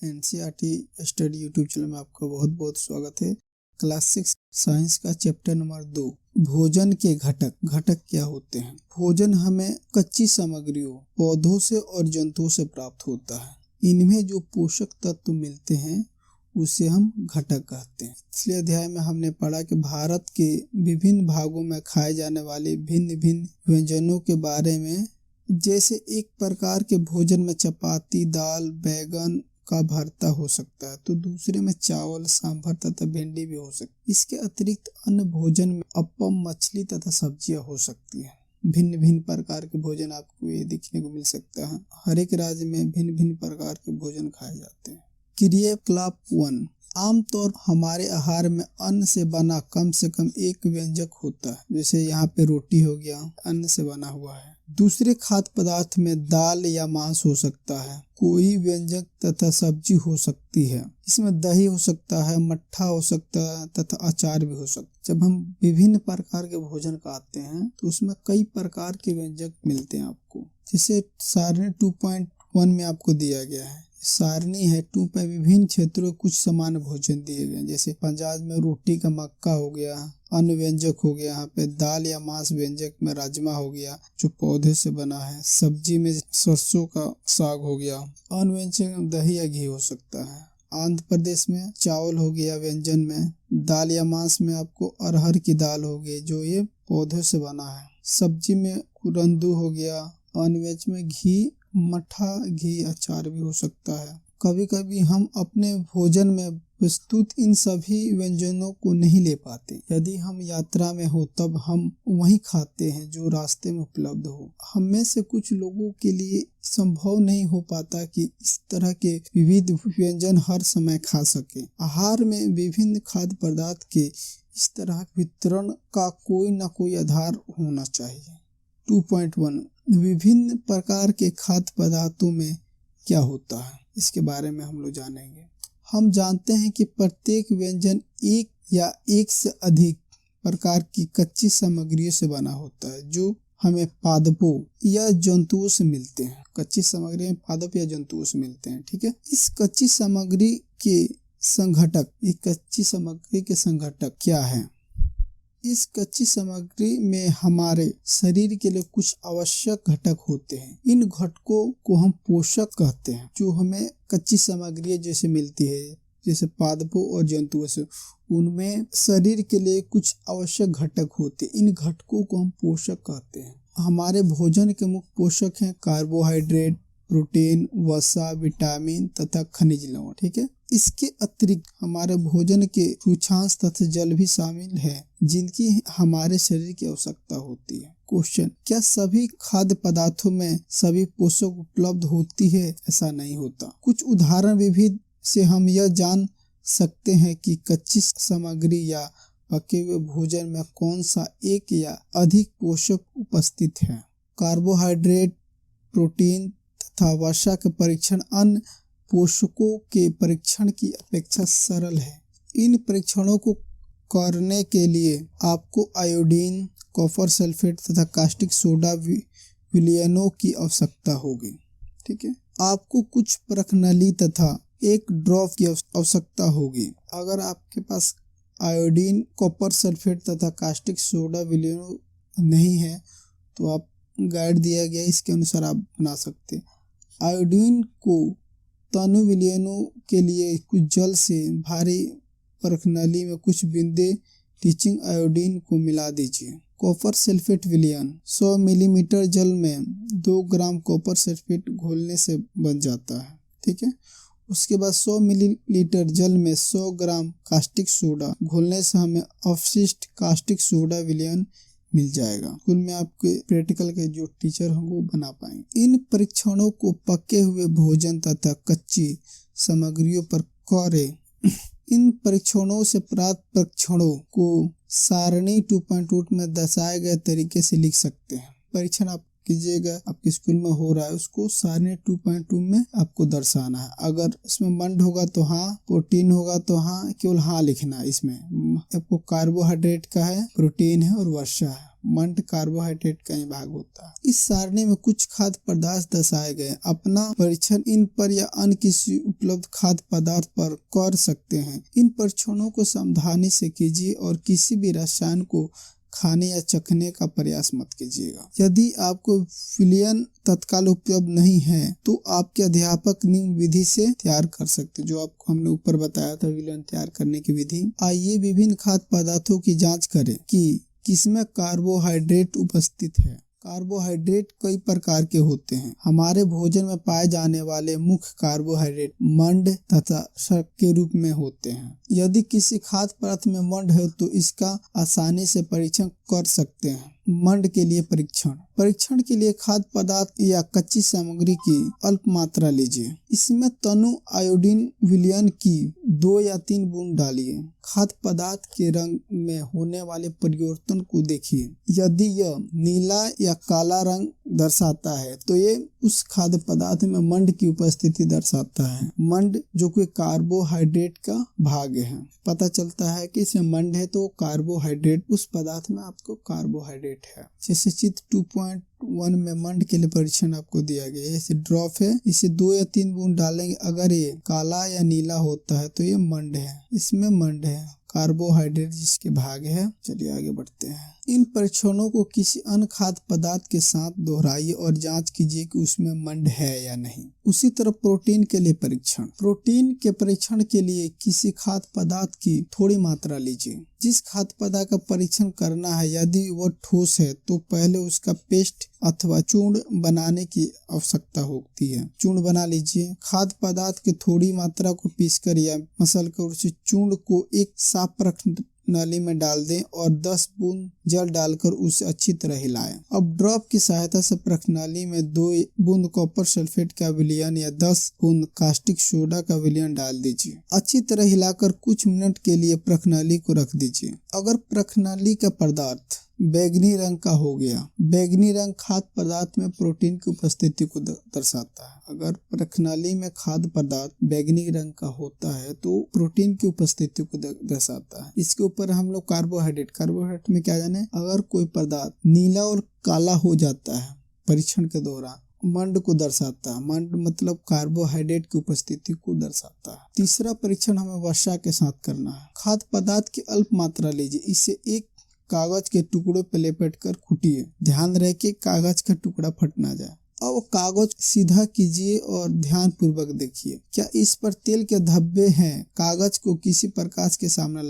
NCERT study YouTube channel में आपका बहुत बहुत स्वागत है। क्लास 6 साइंस का चैप्टर नंबर 2 भोजन के घटक क्या होते हैं। भोजन हमें कच्ची सामग्रियों पौधों से और जंतुओं से प्राप्त होता है। इनमें जो पोषक तत्व मिलते हैं उसे हम घटक कहते हैं। पिछले अध्याय में हमने पढ़ा कि भारत के विभिन्न भागों में खाए जाने वाले भिन्न भिन्न व्यंजनों के बारे में। जैसे एक प्रकार के भोजन में चपाती, दाल, बैगन का भरता हो सकता है तो दूसरे में चावल, सांभर तथा भिंडी भी हो सकती है। इसके अतिरिक्त अन्य भोजन में अप्पम, मछली तथा सब्जियां हो सकती हैं। भिन्न भिन्न प्रकार के भोजन आपको ये देखने को मिल सकता है। हर एक राज्य में भिन्न भिन्न प्रकार के भोजन खाए जाते हैं। क्रियाकलाप 1 आमतौर हमारे आहार में अन्न से बना कम से कम एक व्यंजक होता है। जैसे यहाँ पे रोटी हो गया, अन्न से बना हुआ है। दूसरे खाद्य पदार्थ में दाल या मांस हो सकता है। कोई व्यंजक तथा सब्जी हो सकती है। इसमें दही हो सकता है, मट्ठा हो सकता है तथा अचार भी हो सकता है। जब हम विभिन्न प्रकार के भोजन खाते हैं तो उसमें कई प्रकार के व्यंजक मिलते हैं आपको। जिसे सारणी 2.1 में आपको दिया गया है। सारणी है 2 पे विभिन्न क्षेत्रों कुछ सामान्य भोजन दिए गए। जैसे पंजाब में रोटी का मक्का हो गया, अन्य व्यंजक हो गया। यहाँ पे दाल या मांस व्यंजक में राजमा हो गया जो पौधे से बना है। सब्जी में सरसों का साग हो गया। अन्य व्यंजक में दही या घी हो सकता है। आंध्र प्रदेश में चावल हो गया व्यंजन में। दाल या मांस में आपको अरहर की दाल हो गई जो ये पौधे से बना है। सब्जी में कुरंदू हो गया। अन्य व्यंजन में घी, मट्ठा, घी, अचार भी हो सकता है। कभी कभी हम अपने भोजन में प्रस्तुत इन सभी व्यंजनों को नहीं ले पाते। यदि हम यात्रा में हो तब हम वही खाते हैं जो रास्ते में उपलब्ध हो। हम में से कुछ लोगों के लिए संभव नहीं हो पाता कि इस तरह के विविध व्यंजन हर समय खा सके। आहार में विभिन्न खाद्य पदार्थ के इस तरह वितरण का कोई न कोई आधार होना चाहिए। 2.1 विभिन्न प्रकार के खाद्य पदार्थों में क्या होता है, इसके बारे में हम लोग जानेंगे। हम जानते हैं कि प्रत्येक व्यंजन एक या एक से अधिक प्रकार की कच्ची सामग्रियों से बना होता है जो हमें पादपों या जंतुओं से मिलते हैं। कच्ची सामग्री पादप या जंतुओं से मिलते हैं। ठीक है। इस कच्ची सामग्री के संघटक क्या है। इस कच्ची सामग्री में हमारे शरीर के लिए कुछ आवश्यक घटक होते हैं। इन घटकों को हम पोषक कहते हैं जो हमें कच्ची सामग्री जैसे मिलती है, जैसे पादपों और जंतुओं से। उनमें शरीर के लिए कुछ आवश्यक घटक होते हैं। इन घटकों को हम पोषक कहते हैं। हमारे भोजन के मुख्य पोषक हैं कार्बोहाइड्रेट, प्रोटीन, वसा, विटामिन तथा खनिज लवण। ठीक है। इसके अतिरिक्त हमारे भोजन के सूक्ष्मांश तथा जल भी शामिल है जिनकी हमारे शरीर की आवश्यकता होती है। क्वेश्चन, क्या सभी खाद्य पदार्थों में सभी पोषक उपलब्ध होती है? ऐसा नहीं होता। कुछ उदाहरण विधि से हम यह जान सकते हैं कि कच्ची सामग्री या पके हुए भोजन में कौन सा एक या अधिक पोषक उपस्थित है। कार्बोहाइड्रेट, प्रोटीन तथा वसा के परीक्षण अन्य पोषकों के परीक्षण की अपेक्षा सरल है। इन परीक्षणों को करने के लिए आपको आयोडीन, कॉपर सल्फेट तथा कास्टिक सोडा विलयनों की आवश्यकता होगी। ठीक है। आपको कुछ परखनली तथा एक ड्रॉप की आवश्यकता होगी। अगर आपके पास आयोडीन, कॉपर सल्फेट तथा कास्टिक सोडा विलयनों नहीं है तो आप गाइड दिया गया इसके अनुसार आप बना सकते हैं। आयोडीन को तनु विलयनों के लिए कुछ जल से भारी परखनली में कुछ बिंदे टीचिंग आयोडीन को मिला दीजिए। कॉपर सल्फेट विलयन 100 मिलीमीटर जल में 2 ग्राम कॉपर सल्फेट घोलने से बन जाता है। ठीक है। उसके बाद 100 मिलीलीटर जल में 100 ग्राम कास्टिक सोडा घोलने से हमें अवशिष्ट कास्टिक सोडा विलयन मिल जाएगा। स्कूल में आपके प्रैक्टिकल के जो टीचर होंगे वो बना पाएंगे। इन परीक्षणों को पके हुए भोजन तथा कच्ची सामग्रियों पर करें। इन परीक्षणों से प्राप्त परीक्षणों को सारणी 2.2 में दर्शाए गए तरीके से लिख सकते हैं। परीक्षण आप कीजिएगा, आपके स्कूल में हो रहा है, उसको सारणी 2.2 में आपको दर्शाना है। अगर इसमें मंड होगा तो हाँ, प्रोटीन होगा तो हाँ, केवल हाँ लिखना है। इसमें आपको कार्बोहाइड्रेट का है, प्रोटीन है और वसा है। मंड कार्बोहाइड्रेट का ही भाग होता है। इस सारणी में कुछ खाद्य पदार्थ दर्शाए गए। अपना परीक्षण इन पर या अन्य किसी उपलब्ध खाद्य पदार्थ पर कर सकते हैं। इन परीक्षणों को सावधानी से कीजिए और किसी भी रसायन को खाने या चखने का प्रयास मत कीजिएगा। यदि आपको विलयन तत्काल उपलब्ध नहीं है तो आपके अध्यापक निम्न विधि से तैयार कर सकते हैं, जो आपको हमने ऊपर बताया था विलयन तैयार करने की विधि। आइए विभिन्न खाद्य पदार्थों की जांच करें कि किसमें कार्बोहाइड्रेट उपस्थित है। कार्बोहाइड्रेट कई प्रकार के होते हैं। हमारे भोजन में पाए जाने वाले मुख्य कार्बोहाइड्रेट मंड तथा शर्करा के रूप में होते हैं। यदि किसी खाद्य पदार्थ में मंड है तो इसका आसानी से परीक्षण कर सकते हैं। मंड के लिए परीक्षण के लिए खाद्य पदार्थ या कच्ची सामग्री की अल्प मात्रा लीजिए। इसमें तनु आयोडीन विलयन की 2 या 3 बूंद डालिए। खाद्य पदार्थ के रंग में होने वाले परिवर्तन को देखिए। यदि यह नीला या काला रंग दर्शाता है तो ये उस खाद्य पदार्थ में मंड की उपस्थिति दर्शाता है। मंड जो कि कार्बोहाइड्रेट का भाग है। पता चलता है कि इसमें मंड है तो कार्बोहाइड्रेट, उस पदार्थ में आपको कार्बोहाइड्रेट है। जैसे चित्र 2.1 में मंड के लिए परीक्षण आपको दिया गया है। जैसे ड्रॉप है, इसे 2 या 3 बूंद डालेंगे। अगर ये काला या नीला होता है तो ये मंड है, इसमें मंड है, कार्बोहाइड्रेट जिसके भाग है। चलिए आगे बढ़ते हैं। इन परीक्षणों को किसी अन्य खाद्य पदार्थ के साथ दोहराइए और जांच कीजिए कि उसमें मंड है या नहीं। उसी तरह प्रोटीन के लिए प्रोटीन के परीक्षण के लिए किसी खाद्य पदार्थ की थोड़ी मात्रा लीजिए। जिस खाद्य पदार्थ का परीक्षण करना है यदि वह ठोस है तो पहले उसका पेस्ट अथवा चूर्ण बनाने की आवश्यकता होती है। चूर्ण बना लीजिए। खाद्य पदार्थ की थोड़ी मात्रा को पीसकर या मसल कर उस चूर्ण को एक साफ प्रणाली में डाल दें और 10 बूंद जल डालकर उसे अच्छी तरह हिलाएं। अब ड्रॉप की सहायता से प्रणाली में 2 बूंद कॉपर सल्फेट का विलयन या 10 बूंद कास्टिक सोडा का विलयन डाल दीजिए। अच्छी तरह हिलाकर कुछ मिनट के लिए प्रणाली को रख दीजिए। अगर प्रणाली का पदार्थ बैंगनी रंग का हो गया, बैंगनी रंग खाद्य पदार्थ में प्रोटीन की उपस्थिति को दर्शाता है। अगर प्रणाली में खाद्य पदार्थ बैंगनी रंग का होता है तो प्रोटीन की उपस्थिति को दर्शाता है। इसके ऊपर हम लोग कार्बोहाइड्रेट में क्या जाने, अगर कोई पदार्थ नीला और काला हो जाता है परीक्षण के दौरान, मंड को दर्शाता है। मंड मतलब कार्बोहाइड्रेट की उपस्थिति को दर्शाता है। तीसरा परीक्षण हमें वर्षा के साथ करना है। खाद्य पदार्थ की अल्प मात्रा लीजिए। इसे एक कागज के टुकड़े पर लपेट कर कूटिए। ध्यान रहे कि कागज का टुकड़ा फट ना जाए। अब कागज सीधा कीजिए और ध्यान पूर्वक देखिए क्या इस पर तेल के धब्बे हैं। कागज को किसी प्रकाश के सामने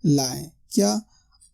लाएं। क्या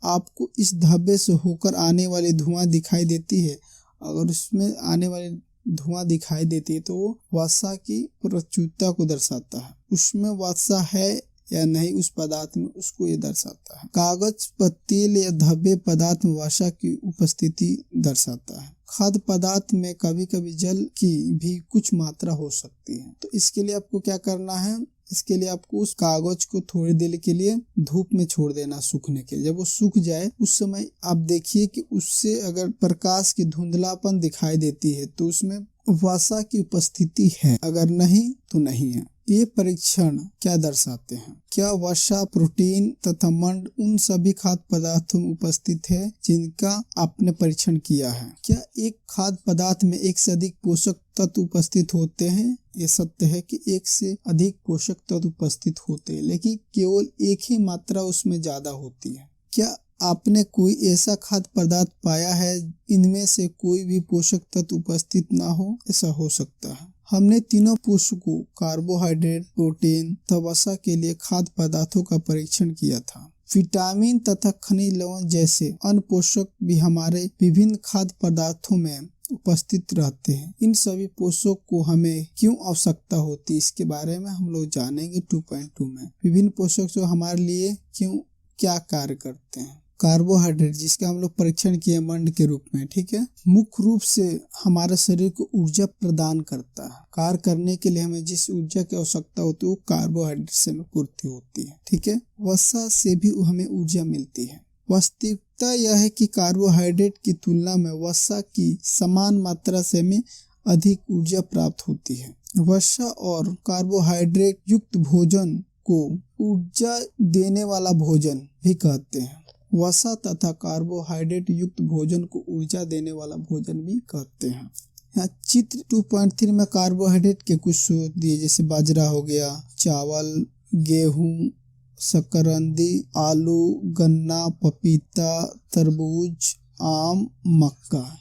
आपको इस धब्बे से होकर आने वाली धुआं दिखाई देती है? अगर उसमें आने वाली धुआं दिखाई देती है तो वो वसा की प्रचुरता को दर्शाता है। उसमें वसा है या नहीं उस पदार्थ में, उसको ये दर्शाता है। कागज पर तेल या धब्बे पदार्थ में वसा की उपस्थिति दर्शाता है। खाद्य पदार्थ में कभी कभी जल की भी कुछ मात्रा हो सकती है। तो इसके लिए आपको क्या करना है, इसके लिए आपको उस कागज को थोड़ी देर के लिए धूप में छोड़ देना सूखने के लिए। जब वो सूख जाए उस समय आप देखिए कि उससे अगर प्रकाश की धुंधलापन दिखाई देती है तो उसमें वसा की उपस्थिति है, अगर नहीं तो नहीं है। ये परीक्षण क्या दर्शाते हैं? क्या वसा, प्रोटीन तथा मंड उन सभी खाद्य पदार्थों में उपस्थित है जिनका आपने परीक्षण किया है? क्या एक खाद्य पदार्थ में एक से अधिक पोषक तत्व उपस्थित होते हैं? ये सत्य है कि एक से अधिक पोषक तत्व उपस्थित होते हैं, लेकिन केवल एक ही मात्रा उसमें ज्यादा होती है। क्या आपने कोई ऐसा खाद्य पदार्थ पाया है इनमें से कोई भी पोषक तत्व उपस्थित ना हो? ऐसा हो सकता है। हमने तीनों पोषकों कार्बोहाइड्रेट, प्रोटीन तथा वसा के लिए खाद्य पदार्थों का परीक्षण किया था। विटामिन तथा खनिज लवण जैसे अन्य पोषक भी हमारे विभिन्न खाद्य पदार्थों में उपस्थित रहते हैं। इन सभी पोषक को हमें क्यों आवश्यकता होती है इसके बारे में हम लोग जानेंगे 2.2 में। विभिन्न पोषक जो हमारे लिए क्यों क्या कार्य करते हैं। कार्बोहाइड्रेट जिसका हम लोग परीक्षण किए मंड के रूप में, ठीक है, मुख्य रूप से हमारे शरीर को ऊर्जा प्रदान करता है। कार्य करने के लिए हमें जिस ऊर्जा की आवश्यकता होती है वो कार्बोहाइड्रेट से पूर्ति होती है, ठीक है। वसा से भी हमें ऊर्जा मिलती है। वास्तविकता यह है कि कार्बोहाइड्रेट की तुलना में वसा की समान मात्रा से हमें अधिक ऊर्जा प्राप्त होती है। वसा और कार्बोहाइड्रेट युक्त भोजन को ऊर्जा देने वाला भोजन भी कहते हैं। वसा तथा कार्बोहाइड्रेट युक्त भोजन को ऊर्जा देने वाला भोजन भी कहते हैं। यहाँ चित्र 2.3 में कार्बोहाइड्रेट के कुछ स्रोत दिए, जैसे बाजरा हो गया, चावल, गेहूं, शकरकंदी, आलू, गन्ना, पपीता, तरबूज, आम, मक्का।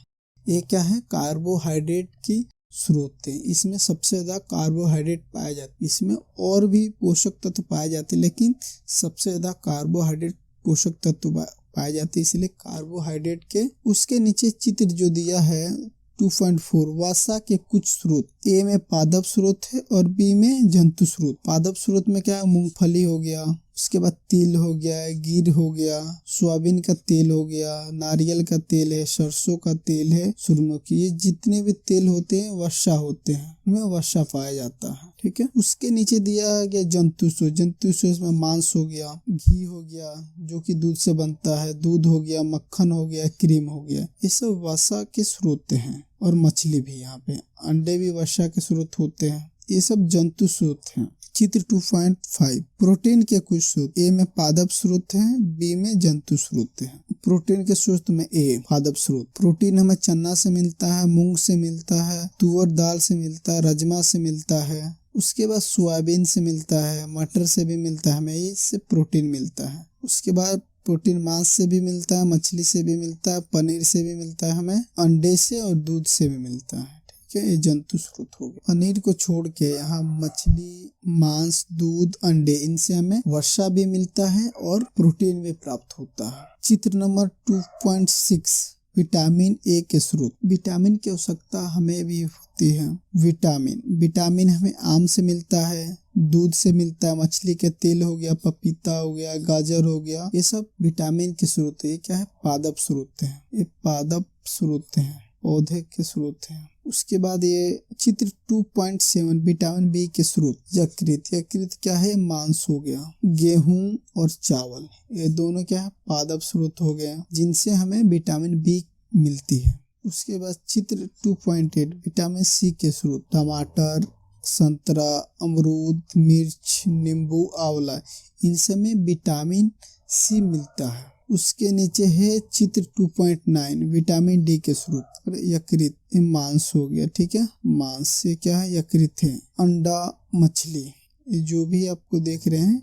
ये क्या है? कार्बोहाइड्रेट की स्रोत है। इसमें सबसे ज्यादा कार्बोहाइड्रेट पाए जाते हैं। इसमें और भी पोषक तत्व पाए जाते हैं, लेकिन सबसे ज्यादा कार्बोहाइड्रेट पोषक तत्व पाए जाते हैं, इसलिए कार्बोहाइड्रेट के। उसके नीचे चित्र जो दिया है 2.4 वसा के कुछ स्रोत। ए में पादप स्रोत है और बी में जंतु स्रोत। पादप स्रोत में क्या है? मूंगफली हो गया, उसके बाद तिल हो गया, गिर हो गया, सोयाबीन का तेल हो गया, नारियल का तेल है, सरसों का तेल है, सूरजमुखी। ये जितने भी तेल होते हैं वसा होते हैं, इनमें वसा पाया जाता है। ठीक है। उसके नीचे दिया गया जंतु स्रोत। जंतु स्रोत में मांस हो गया, घी हो गया जो कि दूध से बनता है, दूध हो गया, मक्खन हो गया, क्रीम हो गया। ये सब वसा के स्रोत हैं। और मछली भी, यहाँ पे अंडे भी वसा के स्रोत होते हैं। ये सब जंतु स्रोत हैं। चित्र 2.5 प्रोटीन के कुछ स्रोत। ए में पादप स्रोत हैं, बी में जंतु स्रोत हैं। प्रोटीन के स्रोत में ए पादप स्रोत। प्रोटीन हमें चना से मिलता है, मूंग से मिलता है, तुअर दाल से मिलता है, राजमा से मिलता है। उसके बाद सोयाबीन से मिलता है, मटर से भी मिलता है, हमें इससे प्रोटीन मिलता है। उसके बाद प्रोटीन मांस से भी मिलता है, मछली से भी मिलता है, पनीर से भी मिलता है, हमें अंडे से और दूध से भी मिलता है। ठीक है, ये जंतु स्रोत हो गए। पनीर को छोड़ के यहाँ मछली, मांस, दूध, अंडे, इनसे हमें वसा भी मिलता है और प्रोटीन भी प्राप्त होता है। चित्र नंबर 2.6 विटामिन ए के स्रोत। विटामिन की आवश्यकता हमें भी होती है। विटामिन हमें आम से मिलता है, दूध से मिलता है, मछली के तेल हो गया, पपीता हो गया, गाजर हो गया, ये सब विटामिन के स्रोत है। ये क्या है? पादप स्रोत है। ये पादप स्रोत है, पौधे के स्रोत हैं। उसके बाद ये चित्र 2.7 विटामिन बी के स्रोत। यकृत क्या है? मांस हो गया। गेहूं और चावल, ये दोनों क्या है? पादप स्रोत हो गए, जिनसे हमें विटामिन बी मिलती है। उसके बाद चित्र 2.8 विटामिन सी के स्रोत। टमाटर, संतरा, अमरूद, मिर्च, नींबू, आंवला, इनसे हमें विटामिन सी मिलता है। उसके नीचे है चित्र 2.9 विटामिन डी के स्रोत। यकृत, ये मांस हो गया। ठीक है, मांस से क्या है? यकृत है। अंडा, मछली, ये जो भी आपको देख रहे हैं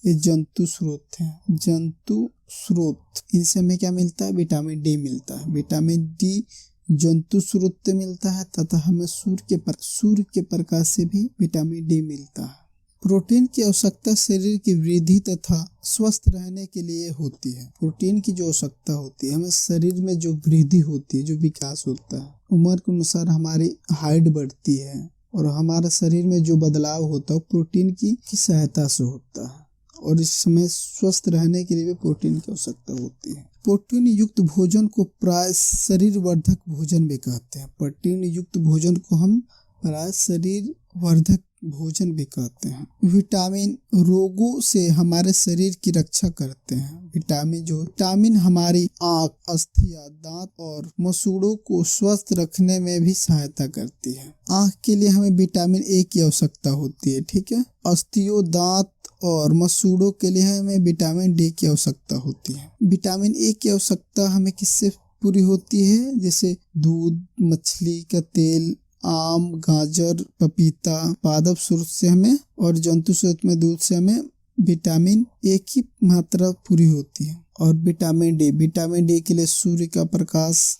ये जंतु स्रोत है। जंतु स्रोत, इनसे हमें क्या मिलता है? विटामिन डी मिलता है। विटामिन डी जंतु स्रोत से मिलता है तथा हमें सूर्य के प्रकाश से भी विटामिन डी मिलता है। प्रोटीन की आवश्यकता शरीर की वृद्धि तथा स्वस्थ रहने के लिए होती है। प्रोटीन की जो आवश्यकता होती है, हमें शरीर में जो वृद्धि होती है, जो विकास होता है, उम्र के अनुसार हमारी हाइट बढ़ती है और हमारे शरीर में जो बदलाव होता है प्रोटीन की सहायता से होता है। और इस समय स्वस्थ रहने के लिए भी प्रोटीन की आवश्यकता होती है। प्रोटीन युक्त भोजन को प्राय शरीर वर्धक भोजन भी कहते हैं। प्रोटीन युक्त भोजन को हम प्राय शरीर वर्धक भोजन भी कहते हैं। विटामिन रोगों से हमारे शरीर की रक्षा करते हैं। विटामिन हमारी आँख, अस्थियां, दांत और मसूड़ों को स्वस्थ रखने में भी सहायता करती है। आँख के लिए हमें विटामिन ए की आवश्यकता होती है। ठीक है। अस्थियों, दांत और मसूड़ों के लिए हमें विटामिन डी की आवश्यकता होती है। विटामिन ए की आवश्यकता हमें किससे पूरी होती है? जैसे दूध, मछली का तेल, आम, गाजर, पपीता, पादप स्रोत से हमें और जंतु स्रोत में दूध से हमें विटामिन ए की मात्रा पूरी होती है। और विटामिन डी के लिए सूर्य का प्रकाश,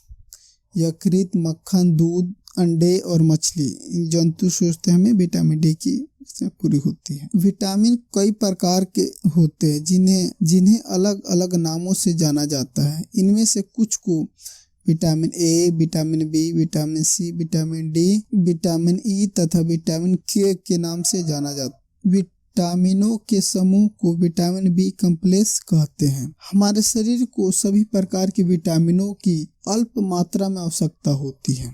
यकृत, मक्खन, दूध, अंडे और मछली, जंतु स्रोत से हमें विटामिन डी की पूरी होती है। विटामिन कई प्रकार के होते हैं जिन्हें अलग अलग नामों से जाना जाता है। इनमें से कुछ को vitamin A, vitamin B, vitamin C, vitamin D, vitamin E तथा विटामिन के नाम से जाना जाता है। विटामिनों के समूह को विटामिन बी कॉम्प्लेक्स कहते हैं। हमारे शरीर को सभी प्रकार के विटामिनों की अल्प मात्रा में आवश्यकता होती है।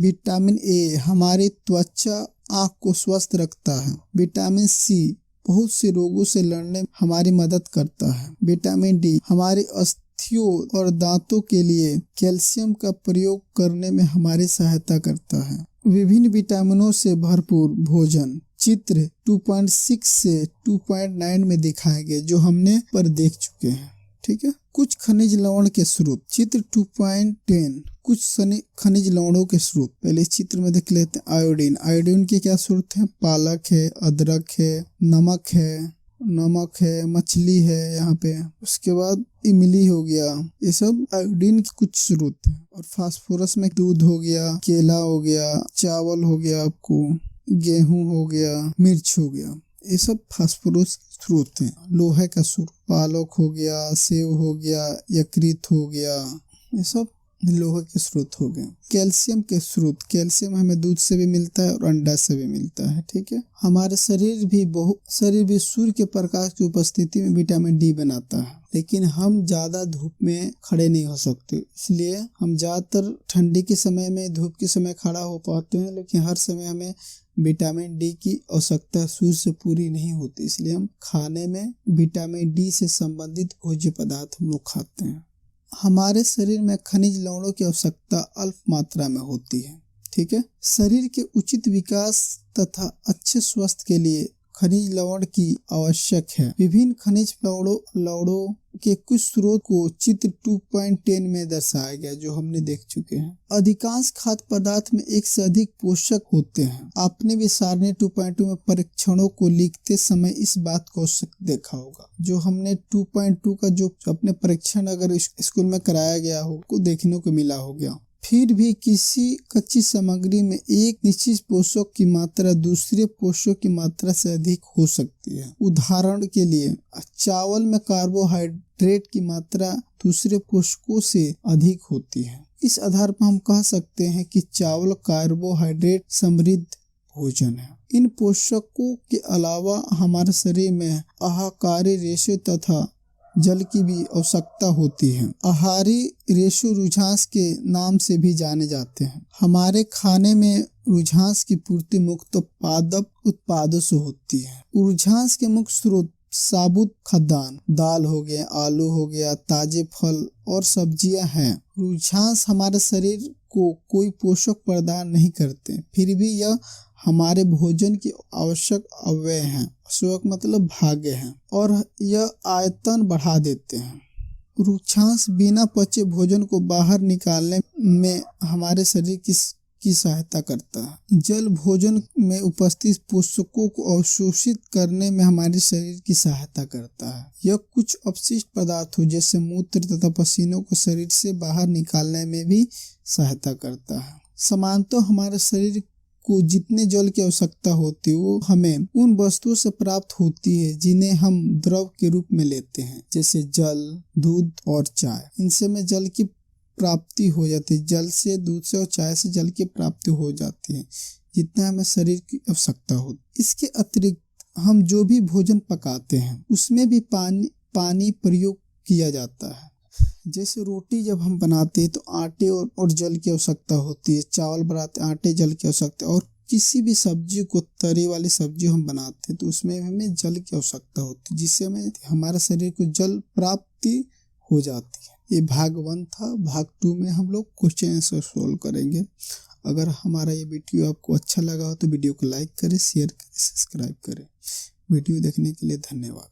विटामिन ए हमारी त्वचा, आँख को स्वस्थ रखता है। विटामिन सी बहुत से रोगों से लड़ने में हमारी मदद करता है। विटामिन डी हमारी अस्थियों और दांतों के लिए कैल्शियम का प्रयोग करने में हमारी सहायता करता है। विभिन्न विटामिनों से भरपूर भोजन चित्र 2.6 से 2.9 में दिखाए गए, जो हमने पर देख चुके हैं। ठीक है। कुछ खनिज लवण के स्रोत, चित्र 2.10 कुछ खनिज लवणों के स्रोत। पहले इस चित्र में देख लेते हैं आयोडीन। आयोडीन के क्या स्रोत हैं? पालक है, अदरक है, नमक है, मछली है यहाँ पे। उसके बाद इमली हो गया, ये सब आयोडीन के कुछ स्रोत हैं। और फास्फोरस में दूध हो गया, केला हो गया, चावल हो गया, आपको गेहूं हो गया, मिर्च हो गया, ये सब फास्फोरस स्रोत हैं। लोहे का स्रोत पालक हो गया, सेव हो गया, यकृत हो गया, ये सब लोहे के स्रोत हो गए। कैल्शियम के स्रोत, कैल्शियम हमें दूध से भी मिलता है और अंडा से भी मिलता है, ठीक है। हमारे शरीर भी सूर्य के प्रकाश की उपस्थिति में विटामिन डी बनाता है, लेकिन हम ज्यादा धूप में खड़े नहीं हो सकते, इसलिए हम ज्यादातर ठंडी के समय में धूप के समय खड़ा हो पाते हैं, लेकिन हर समय हमें विटामिन डी की आवश्यकता सूर्य से पूरी नहीं होती, इसलिए हम खाने में विटामिन डी से संबंधित भोज्य पदार्थ हम लोग खाते हैं। हमारे शरीर में खनिज लवणों की आवश्यकता अल्प मात्रा में होती है, ठीक है। शरीर के उचित विकास तथा अच्छे स्वास्थ्य के लिए खनिज लवण की आवश्यक है। विभिन्न खनिज लवणों के कुछ स्रोत को चित्र 2.10 में दर्शाया गया, जो हमने देख चुके हैं। अधिकांश खाद्य पदार्थ में एक से अधिक पोषक होते हैं। आपने भी सारणी 2.2 में परीक्षणों को लिखते समय इस बात को देखा होगा। जो हमने 2.2 का जो अपने परीक्षण अगर स्कूल में कराया गया हो को देखने को मिला हो गया। फिर भी किसी कच्ची सामग्री में एक निश्चित पोषक की मात्रा दूसरे पोषक की मात्रा से अधिक हो सकती है। उदाहरण के लिए चावल में कार्बोहाइड्रेट की मात्रा दूसरे पोषकों से अधिक होती है। इस आधार पर हम कह सकते हैं कि चावल कार्बोहाइड्रेट समृद्ध भोजन है। इन पोषकों के अलावा हमारे शरीर में आहाकारी रेशे तथा जल की भी आवश्यकता होती है। आहारी रेशो रुझांस के नाम से भी जाने जाते हैं। हमारे खाने में रुझांस की पूर्ति मुख्य पादप उत्पादों से होती है। रुझांस के मुख्य स्रोत साबुत खाद्यान्न, दाल हो गया, आलू हो गया, ताजे फल और सब्जियां हैं। रुझांस हमारे शरीर को कोई पोषक प्रदान नहीं करते, फिर भी यह हमारे भोजन की आवश्यक अवयव हैं। आवश्यक मतलब भाग्य हैं, और यह आयतन बढ़ा देते हैं। रुझांस बिना पचे भोजन को बाहर निकालने में हमारे शरीर की सहायता करता है। जल भोजन में उपस्थित पोषकों को अवशोषित करने में हमारे शरीर की सहायता करता है। यह कुछ अपशिष्ट पदार्थों जैसे मूत्र तथा पसीनों को शरीर से बाहर निकालने में भी सहायता करता है। सामान्यतः हमारे शरीर को जितने जल की आवश्यकता होती है वो हमें उन वस्तुओं से प्राप्त होती है जिन्हें हम द्रव के रूप में लेते हैं, जैसे जल, दूध और चाय। इनसे में जल की प्राप्ति हो जाती है। जल से, दूध से और चाय से जल की प्राप्ति हो जाती है, जितना हमें शरीर की आवश्यकता होती। इसके अतिरिक्त हम जो भी भोजन पकाते हैं उसमें भी पानी प्रयोग किया जाता है। जैसे रोटी जब हम बनाते हैं तो आटे और जल की आवश्यकता होती है। चावल बनाते आटे जल की आवश्यकता, और किसी भी सब्जी को, तरी वाली सब्जी हम बनाते हैं तो उसमें हमें जल की आवश्यकता होती है, जिससे हमें हमारे शरीर को जल प्राप्ति हो जाती है। ये भाग 1 था। भाग 2 में हम लोग क्वेश्चन आंसर सोल्व करेंगे। अगर हमारा ये वीडियो आपको अच्छा लगा हो तो वीडियो को लाइक करें, शेयर करें, सब्सक्राइब करें। वीडियो देखने के लिए धन्यवाद।